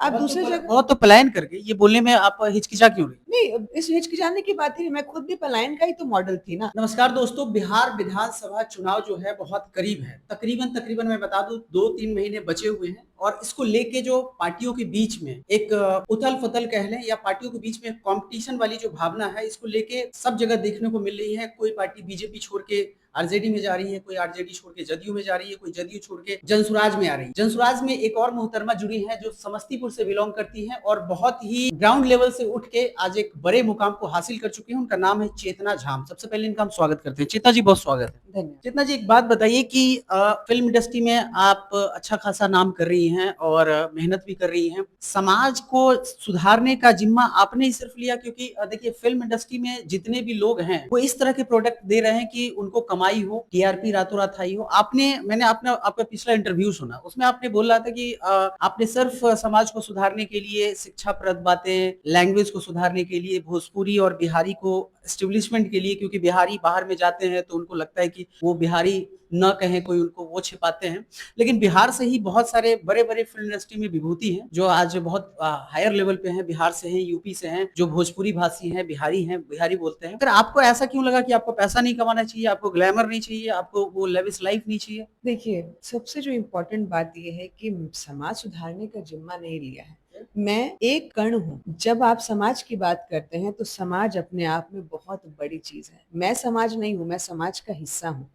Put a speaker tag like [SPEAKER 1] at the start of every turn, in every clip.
[SPEAKER 1] आप दूसरे जगह
[SPEAKER 2] बहुत तो पलायन करके ये बोलने में आप हिचकिचा क्यों रही?
[SPEAKER 1] नहीं, इस हिचकिचाने की बात ही नहीं, मैं खुद भी पलायन का ही तो मॉडल थी ना।
[SPEAKER 2] नमस्कार दोस्तों, बिहार विधानसभा चुनाव जो है बहुत करीब है। तकरीबन तकरीबन मैं बता दूं 2-3 महीने बचे हुए हैं और इसको लेके जो पार्टियों के बीच में एक उथल-पुथल कह लें या पार्टियों के बीच में कंपटीशन वाली जो भावना है, इसको लेके सब जगह देखने को मिल रही है। कोई पार्टी बीजेपी छोड़ के आरजेडी में जा रही है, कोई आरजेडी छोड़ के जदयू में जा रही है, कोई जदयू छोड़ के जनसुराज में आ रही है। जनसुराज में एक और मोहतरमा जुड़ी है जो समस्तीपुर से बिलोंग करती है और बहुत ही ग्राउंड लेवल से उठ के आज एक बड़े मुकाम को हासिल कर चुकी हैं। उनका नाम है चेतना झाम। सबसे पहले इनका हम स्वागत करते हैं। चेतना जी, बहुत स्वागत है।
[SPEAKER 1] धन्यवाद।
[SPEAKER 2] चेतना जी, एक बात बताइए कि फिल्म इंडस्ट्री में आप अच्छा खासा नाम कर रही हैं और मेहनत भी कर रही हैं। समाज को सुधारने का जिम्मा आपने ही सिर्फ लिया, क्योंकि देखिए फिल्म इंडस्ट्री में जितने भी लोग हैं वो इस तरह के प्रोडक्ट दे रहे हैं कि उनको कमाई हो, टीआरपी रातों रात आई हो। मैंने आपका पिछला इंटरव्यू सुना, उसमें आपने बोला था कि आपने सिर्फ समाज को सुधारने के लिए शिक्षाप्रद बातें, लैंग्वेज को सुधारने के लिए, भोजपुरी और बिहारी को एस्टेब्लिशमेंट के लिए, क्योंकि बिहारी बाहर में जाते हैं तो उनको लगता है कि वो बिहारी न कहें कोई उनको, वो छिपाते हैं। लेकिन बिहार से ही बहुत सारे बड़े-बड़े फिल्म इंडस्ट्री में विभूति हैं जो आज बहुत हायर लेवल पे हैं। बिहार से हैं, यूपी से हैं, जो भोजपुरी भाषी हैं, बिहारी बोलते हैं। फिर आपको ऐसा क्यों लगा कि आपको पैसा नहीं कमाना चाहिए, आपको ग्लैमर नहीं चाहिए, आपको वो लेविश लाइफ नहीं चाहिए?
[SPEAKER 1] देखिए, सबसे जो इम्पोर्टेंट बात ये है कि समाज सुधारने का जिम्मा नहीं लिया है। मैं एक कण हूँ। जब आप समाज की बात करते हैं तो समाज अपने आप में बहुत बड़ी चीज़ है। मैं समाज नहीं हूँ, मैं समाज का हिस्सा हूँ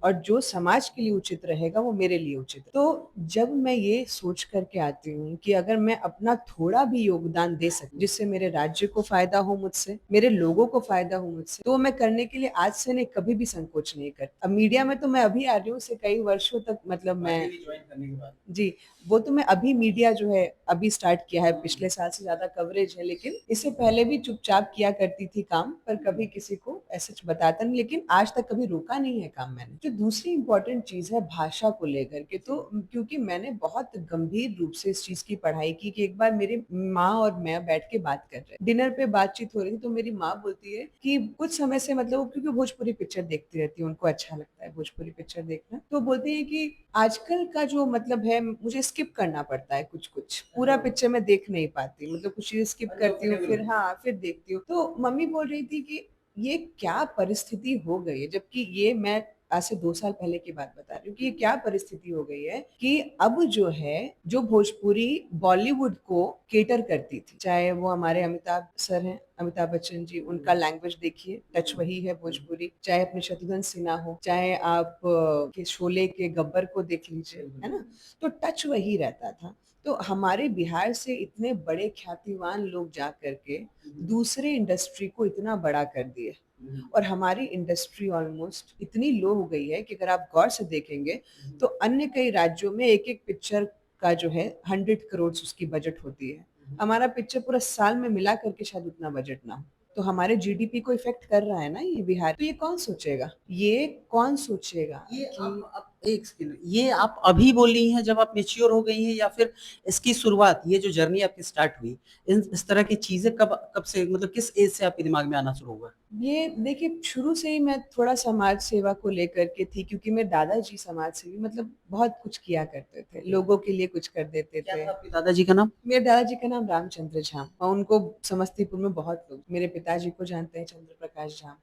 [SPEAKER 1] और जो समाज के लिए उचित रहेगा वो मेरे लिए उचित है। तो जब मैं ये सोच कर के आती हूँ कि अगर मैं अपना थोड़ा भी योगदान दे सकूँ जिससे मेरे राज्य को फ़ायदा हो मुझसे, मेरे लोगों को फ़ायदा हो मुझसे, तो मैं करने के लिए आज से नहीं कभी भी संकोच नहीं करती। अब मीडिया में तो मैं अभी आ रही हूँ, उससे कई वर्षों तक मतलब मैं
[SPEAKER 2] ज्वाइन करने के बाद
[SPEAKER 1] जी, वो तो मैं अभी मीडिया जो है अभी स्टार्ट किया है, पिछले साल से ज़्यादा कवरेज है, लेकिन इससे पहले भी चुपचाप किया करती थी काम, पर कभी किसी को ऐसा बताता नहीं, लेकिन आज तक कभी रोका नहीं है काम मैंने। जो दूसरी इम्पोर्टेंट चीज़ है भाषा को लेकर के, तो क्योंकि मैंने बहुत गंभीर रूप से इस चीज़ की पढ़ाई की कि एक बार मेरी माँ और मैं बैठ के बात कर रहे, डिनर पे बातचीत हो रही थी, तो मेरी माँ बोलती है कि कुछ समय से मतलब वो क्योंकि भोजपुरी पिक्चर देखती रहती है, उनको अच्छा लगता है भोजपुरी पिक्चर देखना, तो बोलती है कि आजकल का जो मतलब है मुझे स्किप करना पड़ता है कुछ-कुछ, पूरा पिक्चर मैं देख नहीं पाती, मतलब कुछ चीज़ें स्किप करती हूँ फिर हाँ, फिर देखती हूँ। तो मम्मी बोल रही थी कि ये क्या परिस्थिति हो गई है, जबकि ये मैं आज से 2 साल पहले की बात बता रही हूँ कि ये क्या परिस्थिति हो गई है कि अब जो है, जो भोजपुरी बॉलीवुड को कैटर करती थी, चाहे वो हमारे अमिताभ सर हैं, अमिताभ बच्चन जी, उनका लैंग्वेज देखिए, टच वही है भोजपुरी, चाहे अपने शत्रुघ्न सिन्हा हो, चाहे आप के शोले के गब्बर को देख लीजिए, है ना? तो टच वही रहता था। तो हमारे बिहार से इतने बड़े ख्यातिवान लोग जा कर के दूसरे इंडस्ट्री को इतना बड़ा कर दिए और हमारी इंडस्ट्री ऑलमोस्ट इतनी लो हो गई है कि अगर आप गौर से देखेंगे तो अन्य कई राज्यों में एक-एक पिक्चर का जो है 100 करोड़ उसकी बजट होती है। हमारा पिक्चर पूरा साल में मिला करके शायद उतना बजट ना हो। तो हमारे जीडीपी को इफ़ेक्ट कर रहा है ना ये बिहार। तो ये कौन सोचेगा? ये कौन सोचेगा
[SPEAKER 2] ये
[SPEAKER 1] कि
[SPEAKER 2] आप एक सेकंड, ये आप अभी बोल रही हैं जब आप मैच्योर हो गई हैं, या फिर इसकी शुरुआत, ये जो जर्नी आपकी स्टार्ट हुई, इस तरह की चीज़ें कब कब से, मतलब किस एज से आपके दिमाग में आना शुरू हुआ?
[SPEAKER 1] ये देखिए शुरू से ही मैं थोड़ा समाज सेवा को लेकर के थी क्योंकि मेरे दादाजी समाज सेवी मतलब बहुत कुछ किया करते थे, लोगों के लिए कुछ कर देते
[SPEAKER 2] क्या
[SPEAKER 1] थे।
[SPEAKER 2] था आपके दादाजी का नाम?
[SPEAKER 1] मेरे दादाजी का नाम रामचंद्र झाम और उनको समस्तीपुर में बहुत लोग मेरे पिताजी को जानते हैं चंद्र प्रकाश झाम।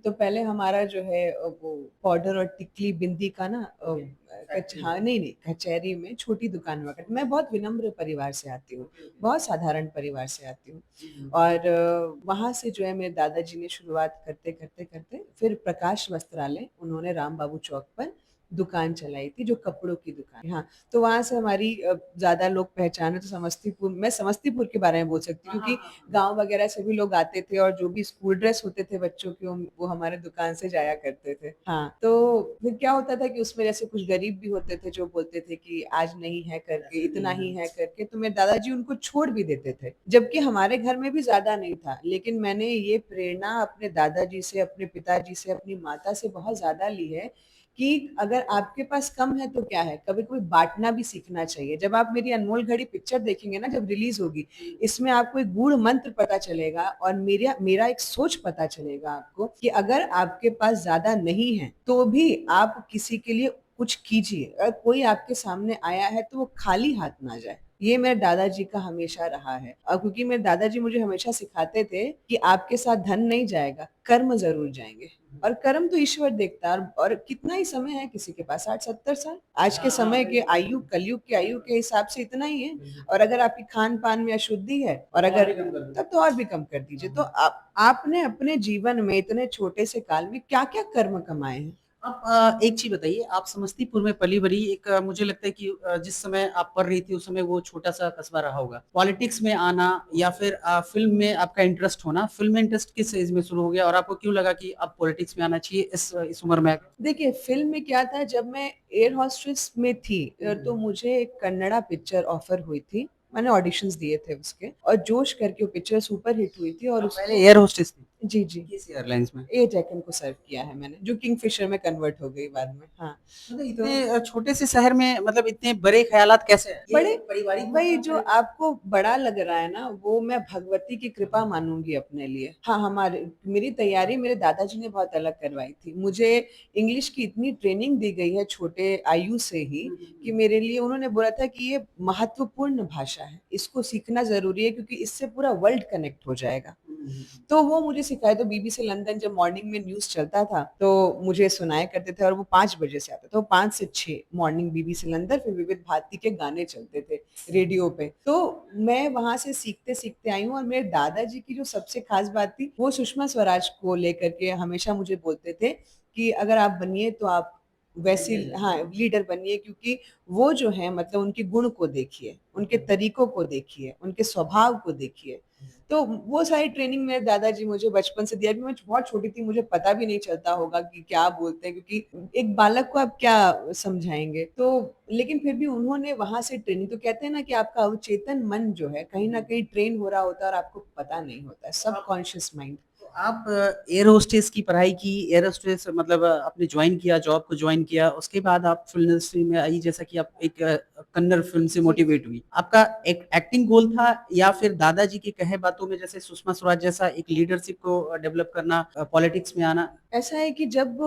[SPEAKER 1] तो पहले हमारा जो है वो पाउडर और टिकली बिंदी का ना हाँ, नहीं, कचहरी में छोटी दुकान हुआ करती। मैं बहुत विनम्र परिवार से आती हूँ, बहुत साधारण परिवार से आती हूँ और वहाँ से जो है मेरे दादाजी ने शुरुआत करते फिर प्रकाश वस्त्रालय उन्होंने राम बाबू चौक पर दुकान चलाई थी जो कपड़ों की दुकान हाँ, तो वहाँ से हमारी ज़्यादा लोग पहचाने तो समस्तीपुर मैं समस्तीपुर के बारे में बोल सकती हूँ क्योंकि गाँव वगैरह से भी लोग आते थे और जो भी स्कूल ड्रेस होते थे बच्चों के वो हमारे दुकान से जाया करते थे। हाँ, तो फिर क्या होता था कि उसमें जैसे कुछ गरीब भी होते थे जो बोलते थे कि आज नहीं है करके, इतना ही है करके, तो मेरे दादाजी उनको छोड़ भी देते थे। जबकि हमारे घर में भी ज़्यादा नहीं था, लेकिन मैंने ये प्रेरणा अपने दादाजी से, अपने पिताजी से, अपनी माता से बहुत ज़्यादा ली है कि अगर आपके पास कम है तो क्या है, कभी-कभी बाँटना भी सीखना चाहिए। जब आप मेरी अनमोल घड़ी पिक्चर देखेंगे ना जब रिलीज़ होगी, इसमें आपको एक गूढ़ मंत्र पता चलेगा और मेरा मेरा एक सोच पता चलेगा आपको कि अगर आपके पास ज़्यादा नहीं है, तो भी आप किसी के लिए कुछ कीजिए। अगर कोई आपके सामने आया है तो वो खाली हाथ ना जाए। ये मेरे दादाजी का हमेशा रहा है। और क्योंकि मेरे दादाजी मुझे हमेशा सिखाते थे कि आपके साथ धन नहीं जाएगा, कर्म ज़रूर जाएँगे। और कर्म तो ईश्वर देखता है। और कितना ही समय है किसी के पास, 60-70 साल। आज के समय के आयु, कलयुग की आयु के हिसाब से इतना ही है। और अगर आपकी खान-पान में अशुद्धि है और अगर तब तो और भी कम कर दीजिए। तो आप आपने अपने जीवन में इतने छोटे से काल में क्या-क्या कर्म कमाए हैं?
[SPEAKER 2] आप एक चीज़ बताइए, आप समस्तीपुर में पली-बड़ी एक मुझे लगता है कि जिस समय आप पढ़ रही थी उस समय वो छोटा-सा कस्बा रहा होगा। पॉलिटिक्स में आना या फिर फ़िल्म में आपका इंटरेस्ट होना, फ़िल्म में इंटरेस्ट किस एज में शुरू हो गया और आपको क्यों लगा कि अब पॉलिटिक्स में आना चाहिए इस उम्र में आके?
[SPEAKER 1] देखिए, फ़िल्म में क्या था, जब मैं एयर होस्टेस में थी तो मुझे एक कन्नड़ा पिक्चर ऑफ़र हुई थी। मैंने ऑडिशंस दिए थे उसके और जोश करके वो पिक्चर सुपर हिट हुई थी और
[SPEAKER 2] आप पहले
[SPEAKER 1] उसको
[SPEAKER 2] एयर होस्टेस थी?
[SPEAKER 1] जी, जी।
[SPEAKER 2] किस एयरलाइन्स में?
[SPEAKER 1] एजेकन को सर्व किया है मैंने, जो किंगफिशर में कन्वर्ट हो गई बाद में। हाँ,
[SPEAKER 2] मतलब
[SPEAKER 1] तो
[SPEAKER 2] इतने छोटे से शहर में मतलब इतने बड़े ख़्यालात कैसे आए? ये
[SPEAKER 1] बड़े
[SPEAKER 2] पारिवारिक
[SPEAKER 1] वही
[SPEAKER 2] मामला
[SPEAKER 1] जो
[SPEAKER 2] है?
[SPEAKER 1] आपको बड़ा लग रहा है ना, वो मैं भगवती की कृपा मानूँगी अपने लिए। हाँ, हमारे मेरी तैयारी मेरे दादाजी ने बहुत अलग करवाई थी। मुझे इंग्लिश की इतनी ट्रेनिंग दी गई है छोटे आयु से ही
[SPEAKER 2] हुँ, हुँ,
[SPEAKER 1] कि
[SPEAKER 2] हुँ।
[SPEAKER 1] मेरे लिए उन्होंने बोला था कि ये महत्वपूर्ण भाषा है। इसको सीखना ज़रूरी है क्योंकि इससे पूरा वर्ल्ड कनेक्ट हो जाएगा।
[SPEAKER 2] हुँ, हुँ, हुँ।
[SPEAKER 1] तो वो मुझे सिखाए। तो बीबीसी लंदन जब मॉर्निंग में न्यूज़ चलता था, तो मुझे सुनाया करते थे और वो 5 बजे से आता था। वो 5 से 6 मॉर्निंग बीबीसी लंदन, फिर विविध भारती के गाने चलते थे रेडियो पे। तो मैं वहाँ से सीखते-सीखते आई हूँ और मेरे दादाजी की जो सबसे ख़ास बात थी, वो सुषमा स्वराज को लेकर के हमेशा मुझे बोलते थे कि अगर आप बनिए तो आप वैसी हाँ, लीडर बनिए क्योंकि वो जो है मतलब उनके गुण को देखिए, उनके तरीकों को देखिए, उनके स्वभाव को देखिए। तो वो सारी ट्रेनिंग मेरे दादाजी मुझे बचपन से दिया। अभी मैं बहुत छोटी थी, मुझे पता भी नहीं चलता होगा कि क्या बोलते हैं क्योंकि एक बालक को आप क्या समझाएँगे। तो लेकिन फिर भी उन्होंने वहाँ से ट्रेनिंग तो कहते हैं ना कि आपका अवचेतन मन जो है कहीं न कहीं ट्रेन हो रहा होता है और आपको पता नहीं होता है, सबकॉन्शियस माइंड।
[SPEAKER 2] तो आप एयर होस्टेस की पढ़ाई की, एयर होस्टेस मतलब आपने जॉइन किया, जॉब को जॉइन किया, उसके बाद आप फ़िल्म इंडस्ट्री में आई जैसा कि आप एक कन्नड़ फ़िल्म से
[SPEAKER 1] जी।
[SPEAKER 2] मोटिवेट हुई। आपका एक एक्टिंग गोल था या फिर दादाजी की कहे बातों में जैसे सुषमा स्वराज जैसा एक लीडरशिप को डेवलप करना, पॉलिटिक्स में आना?
[SPEAKER 1] ऐसा है कि जब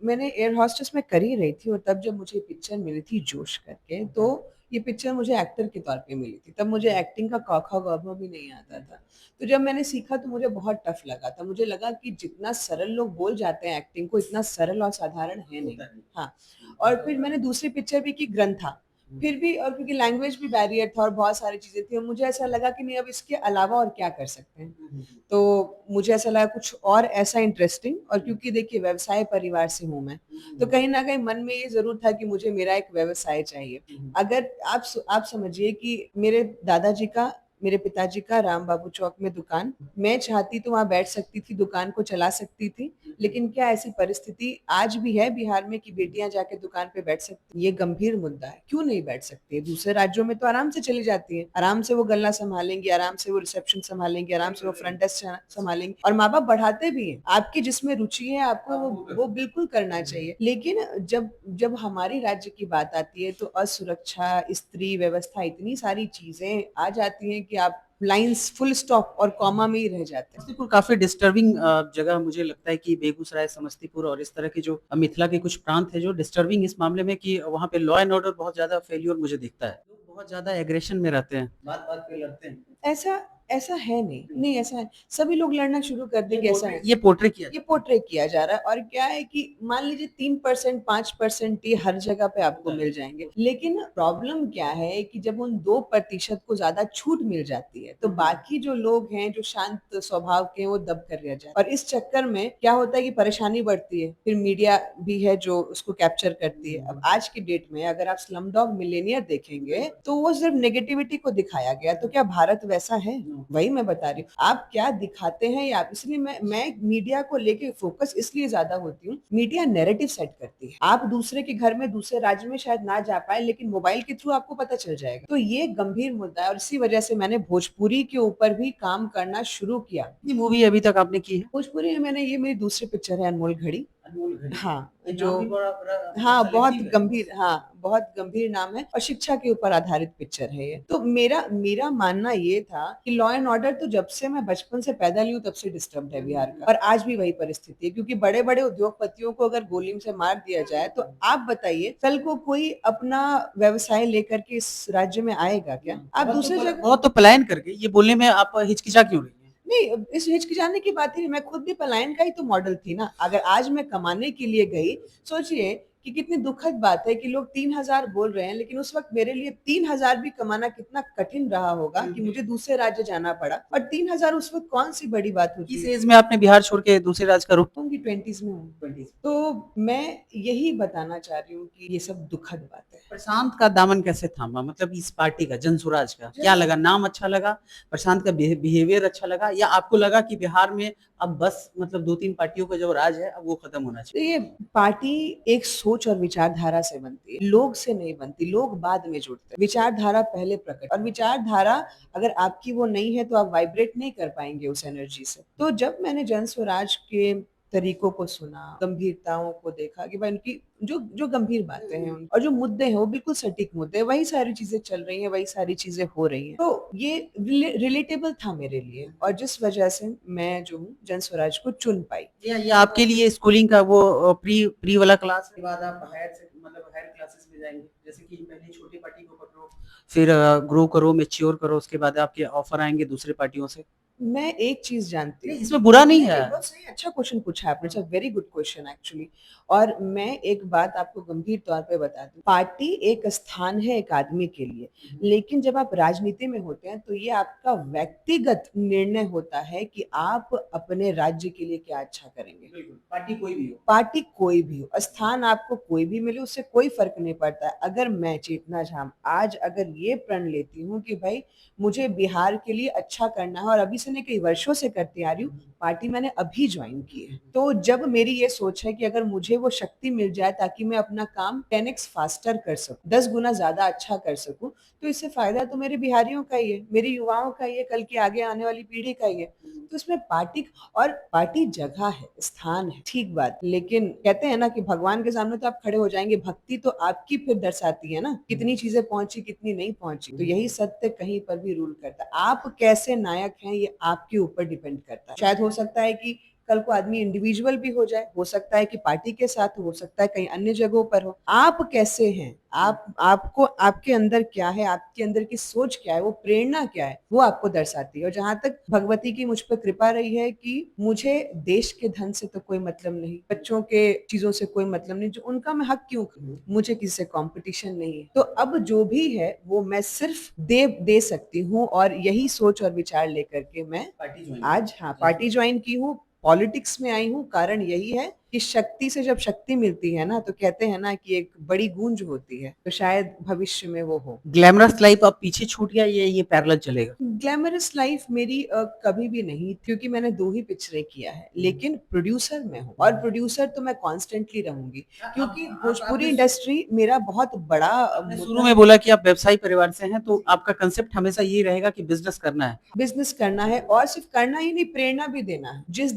[SPEAKER 1] मैंने एयर होस्टेस में कर ही रही थी और तब जब मुझे पिक्चर मिली थी जोश करके, तो ये पिक्चर मुझे एक्टर के तौर पे मिली थी। तब मुझे एक्टिंग का क, ख, ग, घ भी नहीं आता था। तो जब मैंने सीखा तो मुझे बहुत टफ लगा था। मुझे लगा कि जितना सरल लोग बोल जाते हैं एक्टिंग को, इतना सरल और साधारण है नहीं।
[SPEAKER 2] होता है।
[SPEAKER 1] हाँ, और फिर मैंने दूसरी पिक्चर भी की ग्रंथा। फिर भी और क्योंकि लैंग्वेज भी बैरियर था और बहुत सारी चीज़ें थी और मुझे ऐसा लगा कि नहीं अब इसके अलावा और क्या कर सकते हैं।
[SPEAKER 2] हुँ, हुँ, हुँ।
[SPEAKER 1] तो मुझे ऐसा लगा कुछ और ऐसा इंटरेस्टिंग और क्योंकि देखिए व्यवसाय परिवार से हूँ मैं,
[SPEAKER 2] हुँ, हुँ,
[SPEAKER 1] तो
[SPEAKER 2] हुँ।
[SPEAKER 1] कहीं न कहीं मन में ये ज़रूर था कि मुझे मेरा एक व्यवसाय चाहिए।
[SPEAKER 2] हुँ, हुँ।
[SPEAKER 1] अगर आप समझिए कि मेरे दादाजी का, मेरे पिताजी का राम बाबू चौक में दुकान, मैं चाहती तो वहाँ बैठ सकती थी, दुकान को चला सकती थी, लेकिन क्या ऐसी परिस्थिति आज भी है बिहार में कि बेटियाँ जाके दुकान पे बैठ सकती हैं? ये गंभीर मुद्दा है। क्यों नहीं बैठ सकती है? दूसरे राज्यों में तो आराम से चली जाती हैं। आराम से वो गल्ला सँभालेंगी, आराम से वो रिसेप्शन सँभालेंगी, आराम से वो फ्रंट डेस्क सँभालेंगी और माँ-बाप बढ़ाते भी हैं। आपकी जिसमें रुचि है आपको वो बिल्कुल करना चाहिए। लेकिन जब जब हमारी राज्य की बात आती है तो असुरक्षा, स्त्री व्यवस्था इतनी सारी चीज़ें आ जाती हैं कि आप लाइन्स फुल स्टॉप और कॉमा में ही रह जाते हैं।
[SPEAKER 2] समस्तीपुर काफ़ी डिस्टर्बिंग जगह मुझे लगता है कि बेगूसराय, समस्तीपुर और इस तरह के जो मिथिला के कुछ प्रांत हैं जो डिस्टर्बिंग इस मामले में कि वहाँ पे लॉ एंड ऑर्डर बहुत ज़्यादा फेल्योर मुझे दिखता है। लोग बहुत ज़्यादा एग्रेशन में रहते हैं, बात-बात पे लड़ते हैं।
[SPEAKER 1] ऐसा ऐसा है नहीं, नहीं ऐसा है। सभी लोग लड़ना शुरू कर देंगे ऐसा है।
[SPEAKER 2] ये पोर्ट्रे किया
[SPEAKER 1] ये
[SPEAKER 2] जाता
[SPEAKER 1] पोर्ट्रे किया जा रहा है और क्या है कि मान लीजिए 3% 5% ये हर जगह पे आपको
[SPEAKER 2] है।
[SPEAKER 1] मिल जाएँगे। लेकिन प्रॉब्लम क्या है कि जब उन 2% को ज़्यादा छूट मिल जाती है, तो बाकी जो लोग हैं, जो शांत स्वभाव के हैं, वो दब कर रह जाते हैं। और इस चक्कर में क्या होता है कि परेशानी बढ़ती है। फिर मीडिया भी है जो उसको कैप्चर करती है। अब आज की डेट में अगर आप स्लमडॉग मिलियनेयर देखेंगे, तो वो सिर्फ़ नेगेटिविटी को दिखाया गया। तो क्या भारत वैसा है? वही मैं बता रही हूँ। आप क्या दिखाते हैं या इसलिए मैं मीडिया को लेके फ़ोकस इसलिए ज़्यादा होती हूँ, मीडिया नैरेटिव सेट करती है। आप दूसरे के घर में, दूसरे राज्य में शायद ना जा पाएँ, लेकिन मोबाइल के थ्रू आपको पता चल जाएगा। तो ये गंभीर मुद्दा है और इसी वजह से मैंने भोजपुरी के ऊपर भी काम करना शुरू किया।
[SPEAKER 2] कितनी मूवी अभी तक आपने की है?
[SPEAKER 1] भोजपुरी में मैंने ये मेरी दूसरी पिक्चर है अनमोल घड़ी।
[SPEAKER 2] अनमोल घड़ी।
[SPEAKER 1] हाँ,
[SPEAKER 2] ये
[SPEAKER 1] जो
[SPEAKER 2] नाम भी बड़ा बड़ा मतलब
[SPEAKER 1] हाँ,
[SPEAKER 2] सेलेक्टिव है।
[SPEAKER 1] बहुत गंभीर नाम है और शिक्षा के ऊपर आधारित पिक्चर है ये। तो मेरा मानना ये था कि लॉ एंड ऑर्डर तो जब से मैं बचपन से पैदा ली हूँ तब से डिस्टर्ब्ड है बिहार का, और आज भी वही परिस्थिति है, क्योंकि बड़े-बड़े उद्योगपतियों को अगर गोली से मार दिया जाए तो आप बताइए कल को कोई अपना व्यवसाय लेकर के इस राज्य में आएगा क्या? आप दूसरी जगह
[SPEAKER 2] बहुत तो पलायन कर गई, ये बोलने में आप हिचकिचा क्यों रही हैं?
[SPEAKER 1] नहीं, इस हिचकिचाने की बात ही नहीं, मैं खुद भी पलायन का ही तो मॉडल थी ना। अगर आज मैं कमाने के लिए गई, सोचिए कि कितनी दुखद बात है कि लोग 3,000 बोल रहे हैं, लेकिन उस वक़्त मेरे लिए 3,000 भी कमाना कितना कठिन रहा होगा कि मुझे दूसरे राज्य जाना पड़ा, और 3,000 उस वक़्त कौन-सी बड़ी बात होती
[SPEAKER 2] किस
[SPEAKER 1] है।
[SPEAKER 2] एज में आपने बिहार छोड़ के दूसरे राज्य का रुख?
[SPEAKER 1] होंगी 20s में हूँ।
[SPEAKER 2] 20s।
[SPEAKER 1] तो मैं यही बताना चाह रही हूँ कि ये सब दुखद बात है।
[SPEAKER 2] प्रशांत का दामन कैसे थामा? मतलब इस पार्टी का, जन स्वराज का
[SPEAKER 1] जन
[SPEAKER 2] क्या लगा? नाम अच्छा लगा, प्रशांत का बिहेवियर अच्छा लगा, या आपको लगा कि बिहार में अब बस मतलब 2-3 पार्टियों का जो राज है अब वो खत्म होना
[SPEAKER 1] तो
[SPEAKER 2] चाहिए?
[SPEAKER 1] ये पार्टी एक सोच और विचारधारा से बनती है, लोग से नहीं बनती। लोग बाद में जुड़ते हैं, विचारधारा पहले प्रकट, और विचारधारा अगर आपकी वो नहीं है तो आप वाइब्रेट नहीं कर पाएंगे उस एनर्जी से। तो जब मैंने जन स्वराज के तरीकों को सुना, गंभीरताओं को देखा कि भाई उनकी जो जो गंभीर बातें हैं और जो मुद्दे हैं वो बिल्कुल सटीक मुद्दे हैं, वही सारी चीजें चल रही हैं, वही सारी चीजें हो रही हैं। तो ये रिलेटेबल था मेरे लिए, और जिस वजह से मैं जो हूँ जन स्वराज को चुन पाई।
[SPEAKER 2] ये आपके लिए स्कूलिंग का वो प्री प्री वाला क्लास के बाद आप हायर से मतलब हायर क्लासेस में जाएंगे, जैसे कि पहले छोटी पार्टी को पकड़ो, फिर ग्रो करो, मैच्योर करो, उसके बाद आपके ऑफर आएंगे दूसरे पार्टियों से।
[SPEAKER 1] मैं एक चीज़ जानती
[SPEAKER 2] नहीं,
[SPEAKER 1] हूँ।
[SPEAKER 2] इसमें बुरा नहीं है।
[SPEAKER 1] नहीं, बहुत सही, अच्छा क्वेश्चन पूछा आपने, it's a very good question actually. और मैं एक बात आपको गंभीर तौर पे बता दूँ, पार्टी एक स्थान है एक आदमी के लिए, लेकिन जब आप राजनीति में होते हैं तो ये आपका व्यक्तिगत निर्णय होता है कि आप अपने राज्य के लिए क्या अच्छा करेंगे।
[SPEAKER 2] बिल्कुल, पार्टी कोई भी हो।
[SPEAKER 1] पार्टी कोई भी हो, स्थान आपको कोई भी मिले, उससे कोई फ़र्क नहीं पड़ता है। अगर मैं चेतना झाम आज अगर ये प्रण लेती हूँ कि भई मुझे बिहार के लिए अच्छा करना है, और अभी से नहीं कई वर्षों से करती आ रही हूँ, पार्टी मैंने अभी जॉइन की है। तो जब मेरी ये सोच है कि अगर मुझे वो शक्ति मिल जाए ताकि मैं अपना काम 10x फास्टर कर सकूँ, 10 गुना ज़्यादा अच्छा कर सकूँ, तो इससे फ़ायदा तो मेरे बिहारियों का ही है, मेरे युवाओं का ही है, कल की आगे आने वाली पीढ़ी का ही है। तो इसमें पार्टी, और पार्टी जगह है, स्थान है, ठीक बात। लेकिन कहते हैं ना कि भगवान के सामने तो आप खड़े हो जाएँगे, भक्ति तो आपकी फिर दर्शाती है ना, कितनी चीज़ें पहुँची, कितनी नहीं पहुँची। तो यही सत्य कहीं पर भी रूल करता है। आप कैसे नायक हैं ये आपके ऊपर डिपेंड करता है। शायद हो सकता है कि कल को आदमी इंडिविजुअल भी हो जाए, हो सकता है कि पार्टी के साथ हो सकता है कहीं अन्य जगहों पर हो। आप कैसे हैं? आपको आपके अंदर क्या है, आपके अंदर की सोच क्या है, वो प्रेरणा क्या है, वो आपको दर्शाती है। और जहाँ तक भगवती की मुझ पर कृपा रही है कि मुझे देश के धन से तो कोई मतलब नहीं, बच्चों के चीज़ों से कोई मतलब नहीं, जो उनका मैं हक क्यों करूँ? मुझे किसी से कॉम्पिटिशन नहीं है। तो अब जो भी है वो मैं सिर्फ दे सकती हूँ, और यही सोच और विचार लेकर के मैं
[SPEAKER 2] पार्टी ज्वाइन
[SPEAKER 1] आज पार्टी ज्वाइन की हूँ, पॉलिटिक्स में आई हूँ। कारण यही है कि शक्ति से जब शक्ति मिलती है ना, तो कहते हैं ना कि एक बड़ी गूंज होती है, तो शायद भविष्य में वो हो।
[SPEAKER 2] ग्लैमरस लाइफ अब पीछे छूट गया, ये पैरेलल चलेगा?
[SPEAKER 1] ग्लैमरस लाइफ मेरी कभी भी नहीं, क्योंकि मैंने 2 ही पिक्चरें किया है, लेकिन प्रोड्यूसर मैं हूँ, और प्रोड्यूसर तो मैं कॉन्स्टेंटली रहूँगी, क्योंकि भोजपुरी इंडस्ट्री मेरा बहुत बड़ा
[SPEAKER 2] आपने शुरू
[SPEAKER 1] मुद्दा
[SPEAKER 2] में बोला कि आप व्यवसायी परिवार से हैं, तो आपका कंसेप्ट हमेशा ये रहेगा कि बिज़नेस करना है।
[SPEAKER 1] बिज़नेस करना है, और सिर्फ करना ही नहीं, प्रेरणा भी देना है। जिस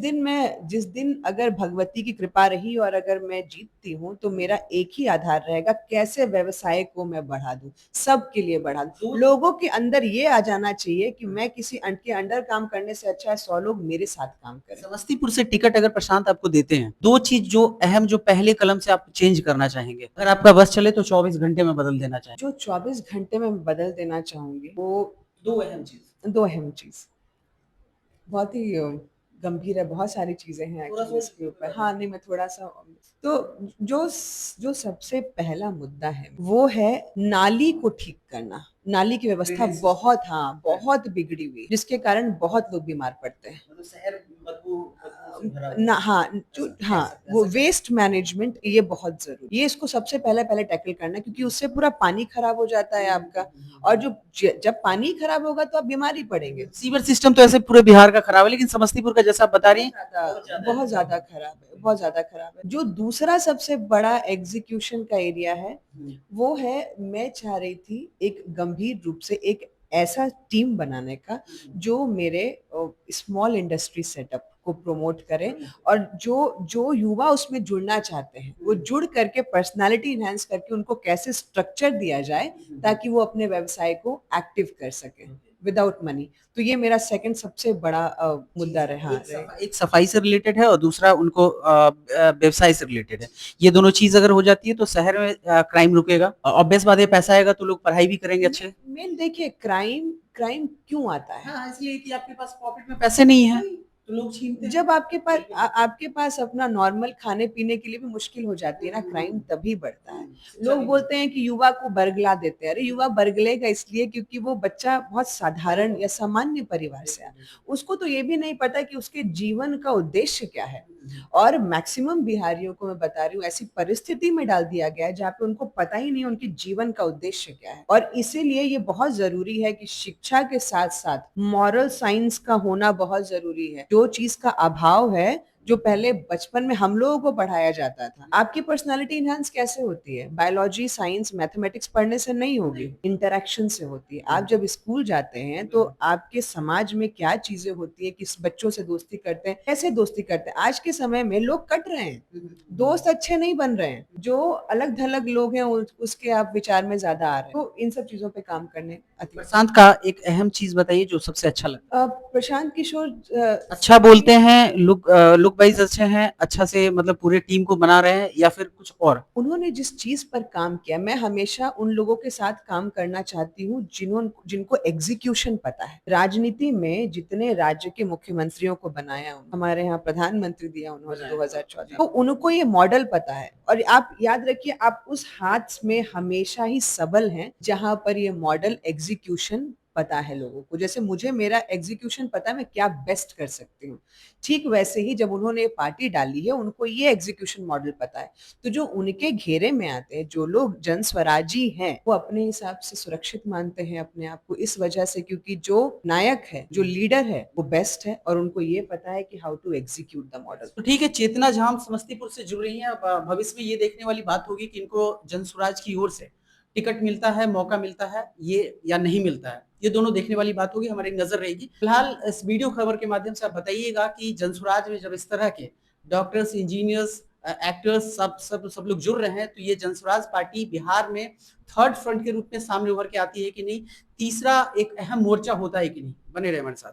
[SPEAKER 1] दिन अगर भगवती की कृपा रही और अगर मैं जीतती हूँ, तो मेरा एक ही आधार रहेगा, कैसे व्यवसाय को मैं बढ़ा दूँ, सबके लिए बढ़ा दूँ। लोगों के अंदर ये आ जाना चाहिए कि मैं किसी के अंडर काम करने से अच्छा है 100 लोग मेरे साथ काम करें।
[SPEAKER 2] समस्तीपुर से टिकट अगर प्रशांत आपको देते हैं, 2 चीज़ जो अहम, जो पहले कलम से आप चेंज करना चाहेंगे, अगर आपका बस चले तो 24 घंटे में बदल देना चाहेंगे?
[SPEAKER 1] जो 24 घंटे में बदल देना चाहूँगी, वो
[SPEAKER 2] 2 अहम चीज़।
[SPEAKER 1] 2 अहम चीज़। बहुत ही गंभीर है, बहुत सारी चीज़ें हैं
[SPEAKER 2] थोड़ा
[SPEAKER 1] एक्चुअली
[SPEAKER 2] सोच
[SPEAKER 1] इसके
[SPEAKER 2] लीजिए,
[SPEAKER 1] ऊपर।
[SPEAKER 2] बता
[SPEAKER 1] हाँ,
[SPEAKER 2] दीजिए।
[SPEAKER 1] नहीं, मैं थोड़ा-सा तो जो सबसे पहला मुद्दा है, वो है नाली को ठीक करना। नाली की व्यवस्था
[SPEAKER 2] ड्रेनेज सिस्टम।
[SPEAKER 1] बहुत, हाँ, बहुत बिगड़ी हुई है, जिसके कारण बहुत लोग बीमार पड़ते हैं।
[SPEAKER 2] मतलब शहर बदबू से भरा
[SPEAKER 1] ना,
[SPEAKER 2] हुआ है।
[SPEAKER 1] हाँ, जो
[SPEAKER 2] ऐसा कह
[SPEAKER 1] हाँ,
[SPEAKER 2] सकते हैं,
[SPEAKER 1] वो
[SPEAKER 2] ऐसा कह
[SPEAKER 1] वेस्ट मैनेजमेंट ये बहुत ज़रूरी, ये इसको सबसे पहले टैकल करना है, क्योंकि उससे पूरा पानी खराब हो जाता है आपका, और जब पानी खराब होगा तो आप बीमार ही पड़ेंगे।
[SPEAKER 2] सीवर सिस्टम तो ऐसे पूरे बिहार का खराब है, लेकिन समस्तीपुर का जैसा आप बता रही हैं,
[SPEAKER 1] बहुत ज़्यादा खराब है, बहुत ज़्यादा खराब है। जो दूसरा सबसे बड़ा एग्ज़ीक्यूशन का एरिया है, वो है, मैं चाह रही थी एक गंभीर रूप से एक ऐसा टीम बनाने का जो मेरे स्मॉल इंडस्ट्री सेटअप को प्रमोट करे और जो जो युवा उसमें जुड़ना चाहते हैं वो जुड़ करके पर्सनालिटी इनहेंस करके उनको कैसे स्ट्रक्चर दिया जाए ताकि वो अपने व्यवसाय को एक्टिव कर सके विदाउट मनी। तो ये मेरा सेकंड सबसे बड़ा मुद्दा रहा है।
[SPEAKER 2] एक सफाई से रिलेटेड है और दूसरा उनको व्यवसाय से रिलेटेड है। ये दोनों चीज़ अगर हो जाती है तो शहर में क्राइम रुकेगा। ऑब्वियस बात है, पैसा आएगा तो लोग पढ़ाई भी करेंगे अच्छे।
[SPEAKER 1] मेन देखिए क्राइम क्राइम क्यों आता है?
[SPEAKER 2] हाँ, इसलिए कि आपके पास पॉकेट में पैसे नहीं है तो लोग छीनते हैं।
[SPEAKER 1] जब आपके पास अपना नॉर्मल खाने पीने के लिए भी मुश्किल हो जाती है ना, क्राइम तभी बढ़ता है। लोग बोलते हैं कि युवा को बरगला देते हैं। अरे युवा बरगलेगा इसलिए क्योंकि वो बच्चा बहुत साधारण या सामान्य परिवार से आया। उसको तो ये भी नहीं पता कि उसके जीवन का उद्देश्य क्या है। और मैक्सिमम बिहारियों को मैं बता रही हूँ ऐसी परिस्थिति में डाल दिया गया है जहाँ पे उनको पता ही नहीं उनके जीवन का उद्देश्य क्या है। और इसीलिए ये बहुत जरूरी है कि शिक्षा के साथ साथ मॉरल साइंस का होना बहुत जरूरी है। जो चीज का अभाव है, जो पहले बचपन में हम लोगों को पढ़ाया जाता था। आपकी पर्सनालिटी इनहांस कैसे होती है? बायोलॉजी, साइंस, मैथमेटिक्स पढ़ने से नहीं होगी, इंटरेक्शन से होती है। आप जब स्कूल जाते हैं तो आपके समाज में क्या चीजें होती है, किस बच्चों से दोस्ती करते हैं, कैसे दोस्ती करते हैं। आज के समय में लोग कट रहे हैं, दोस्त अच्छे नहीं बन रहे हैं। जो अलग थलग लोग हैं उसके आप विचार में ज्यादा आ रहे हैं। तो इन सब चीजों पे काम करने
[SPEAKER 2] प्रशांत का एक अहम चीज बताइए जो सबसे अच्छा लगता है।
[SPEAKER 1] प्रशांत किशोर
[SPEAKER 2] अच्छा बोलते हैं, लुक वाइज अच्छे हैं, अच्छा से मतलब पूरे टीम को बना रहे हैं या फिर कुछ और?
[SPEAKER 1] उन्होंने जिस चीज पर काम किया, मैं हमेशा उन लोगों के साथ काम करना चाहती हूँ जिनको एग्जीक्यूशन पता है। राजनीति में जितने राज्य के मुख्यमंत्रियों को बनाया, हमारे यहाँ प्रधानमंत्री दिया उन्होंने 2014, तो उनको ये मॉडल पता है। और आप याद रखिए, आप उस हाथ में हमेशा ही सबल हैं जहां पर ये मॉडल एग्जीक्यूशन पता है लोगों को। जैसे मुझे मेरा एग्जीक्यूशन पता है, मैं क्या बेस्ट कर सकती हूँ। ठीक वैसे ही जब उन्होंने पार्टी डाली है, उनको ये एग्जीक्यूशन मॉडल पता है। तो जो उनके घेरे में आते हैं, जो लोग जन स्वराजी हैं, वो अपने हिसाब से सुरक्षित मानते हैं अपने आप को, इस वजह से क्योंकि जो नायक है, जो लीडर है, वो बेस्ट है और उनको ये पता है कि how to execute the model.
[SPEAKER 2] तो ठीक है, चेतना झाम समस्तीपुर से जुड़ रही हैं। अब भविष्य में ये देखने वाली बात होगी कि इनको जनसुराज की ओर से टिकट मिलता है, मौका मिलता है ये या नहीं मिलता है। ये दोनों देखने वाली बात होगी, हमारी नजर रहेगी। फिलहाल इस वीडियो खबर के माध्यम से आप बताइएगा कि जनसुराज में जब इस तरह के डॉक्टर्स, इंजीनियर्स, एक्टर्स सब लोग जुड़ रहे हैं तो ये जनसुराज पार्टी बिहार में थर्ड फ्रंट के रूप में सामने उभर के आती है कि नहीं, तीसरा एक अहम मोर्चा होता है कि नहीं। बने रहे हमारे साथ।